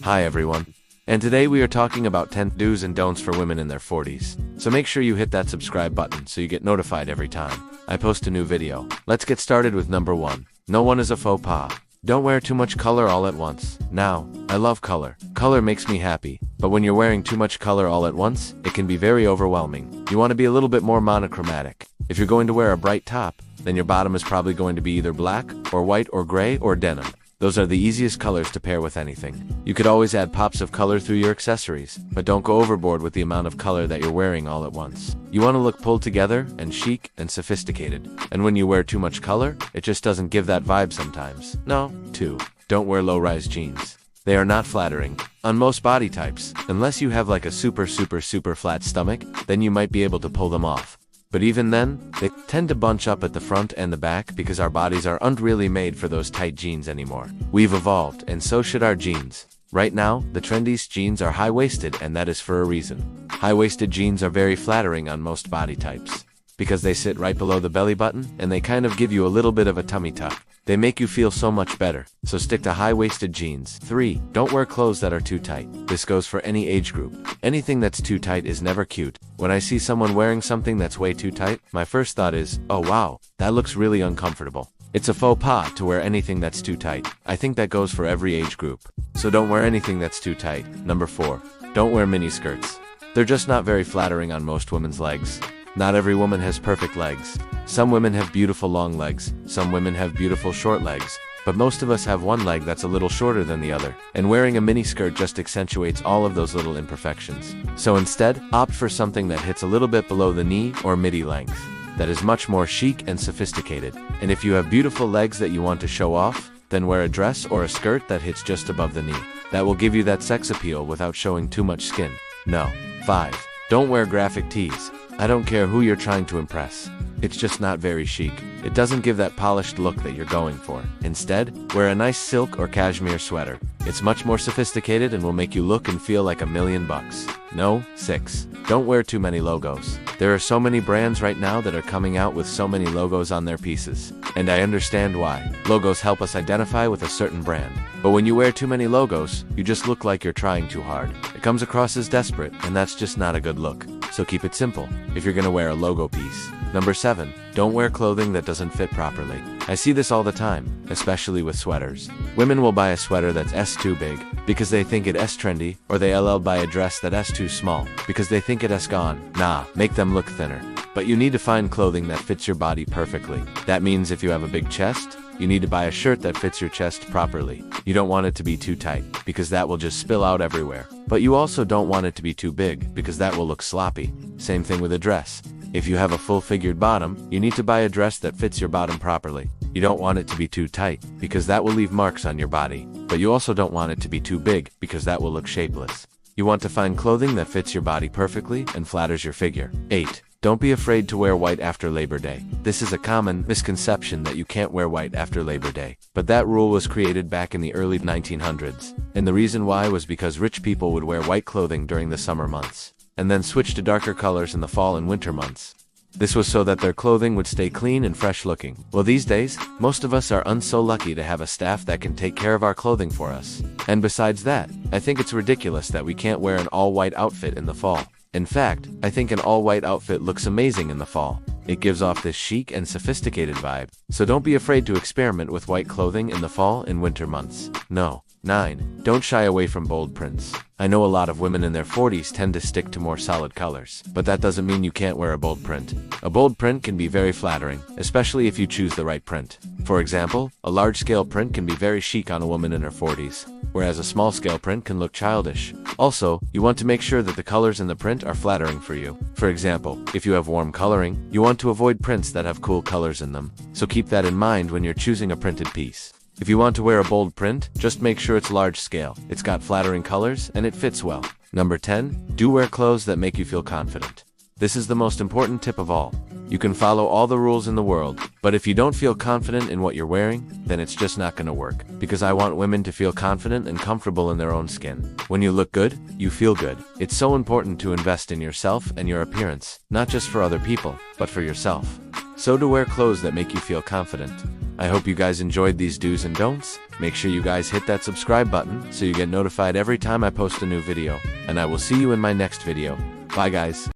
Hi everyone. And today we are talking about 10 do's and don'ts for women in their 40s. So make sure you hit that subscribe button so you get notified every time I post a new video. Let's get started with number 1. No one is a faux pas. Don't wear too much color all at once. Now, I love color. Color makes me happy. But when you're wearing too much color all at once, it can be very overwhelming. You want to be a little bit more monochromatic. If you're going to wear a bright top, then your bottom is probably going to be either black, or white, or gray, or denim. Those are the easiest colors to pair with anything. You could always add pops of color through your accessories, but don't go overboard with the amount of color that you're wearing all at once. You want to look pulled together, and chic, and sophisticated. And when you wear too much color, it just doesn't give that vibe sometimes. No. 2. Don't wear low-rise jeans. They are not flattering on most body types. Unless you have like a super flat stomach, then you might be able to pull them off. But even then, they tend to bunch up at the front and the back because our bodies aren't really made for those tight jeans anymore. We've evolved, and so should our jeans. Right now, the trendiest jeans are high-waisted, and that is for a reason. High-waisted jeans are very flattering on most body types because they sit right below the belly button, and they kind of give you a little bit of a tummy tuck. They make you feel so much better, so stick to high-waisted jeans. 3. Don't wear clothes that are too tight. This goes for any age group. Anything that's too tight is never cute. When I see someone wearing something that's way too tight, my first thought is, oh wow, that looks really uncomfortable. It's a faux pas to wear anything that's too tight. I think that goes for every age group. So don't wear anything that's too tight. Number 4. Don't wear mini skirts. They're just not very flattering on most women's legs. Not every woman has perfect legs. Some women have beautiful long legs, some women have beautiful short legs, but most of us have one leg that's a little shorter than the other, and wearing a mini skirt just accentuates all of those little imperfections. So instead, opt for something that hits a little bit below the knee or midi length. That is much more chic and sophisticated. And if you have beautiful legs that you want to show off, then wear a dress or a skirt that hits just above the knee. That will give you that sex appeal without showing too much skin. No. 5. Don't wear graphic tees. I don't care who you're trying to impress. It's just not very chic. It doesn't give that polished look that you're going for. Instead, wear a nice silk or cashmere sweater. It's much more sophisticated and will make you look and feel like $1,000,000. No. 6. Don't wear too many logos. There are so many brands right now that are coming out with so many logos on their pieces. And I understand why. Logos help us identify with a certain brand. But when you wear too many logos, you just look like you're trying too hard. It comes across as desperate, and that's just not a good look. So keep it simple if you're gonna wear a logo piece. Number 7. Don't wear clothing that doesn't fit properly. I see this all the time, especially with sweaters. Women will buy a sweater that's S too big because they think it S trendy, or they LL buy a dress that S too small because they think it S gone. Nah, make them look thinner. But you need to find clothing that fits your body perfectly. That means if you have a big chest, you need to buy a shirt that fits your chest properly. You don't want it to be too tight, because that will just spill out everywhere. But you also don't want it to be too big, because that will look sloppy. Same thing with a dress. If you have a full-figured bottom, you need to buy a dress that fits your bottom properly. You don't want it to be too tight, because that will leave marks on your body. But you also don't want it to be too big, because that will look shapeless. You want to find clothing that fits your body perfectly and flatters your figure. 8. Don't be afraid to wear white after Labor Day. This is a common misconception that you can't wear white after Labor Day. But that rule was created back in the early 1900s. And the reason why was because rich people would wear white clothing during the summer months, and then switch to darker colors in the fall and winter months. This was so that their clothing would stay clean and fresh looking. Well, these days, most of us are so lucky to have a staff that can take care of our clothing for us. And besides that, I think it's ridiculous that we can't wear an all-white outfit in the fall. In fact, I think an all-white outfit looks amazing in the fall. It gives off this chic and sophisticated vibe. So don't be afraid to experiment with white clothing in the fall and winter months. No. 9. Don't shy away from bold prints. I know a lot of women in their 40s tend to stick to more solid colors, but that doesn't mean you can't wear a bold print. A bold print can be very flattering, especially if you choose the right print. For example, a large-scale print can be very chic on a woman in her 40s, whereas a small-scale print can look childish. Also, you want to make sure that the colors in the print are flattering for you. For example, if you have warm coloring, you want to avoid prints that have cool colors in them. So keep that in mind when you're choosing a printed piece. If you want to wear a bold print, just make sure it's large scale. It's got flattering colors, and it fits well. Number 10. Do wear clothes that make you feel confident. This is the most important tip of all. You can follow all the rules in the world, but if you don't feel confident in what you're wearing, then it's just not gonna work. Because I want women to feel confident and comfortable in their own skin. When you look good, you feel good. It's so important to invest in yourself and your appearance, not just for other people, but for yourself. So to wear clothes that make you feel confident. I hope you guys enjoyed these do's and don'ts. Make sure you guys hit that subscribe button so you get notified every time I post a new video, and I will see you in my next video. Bye guys.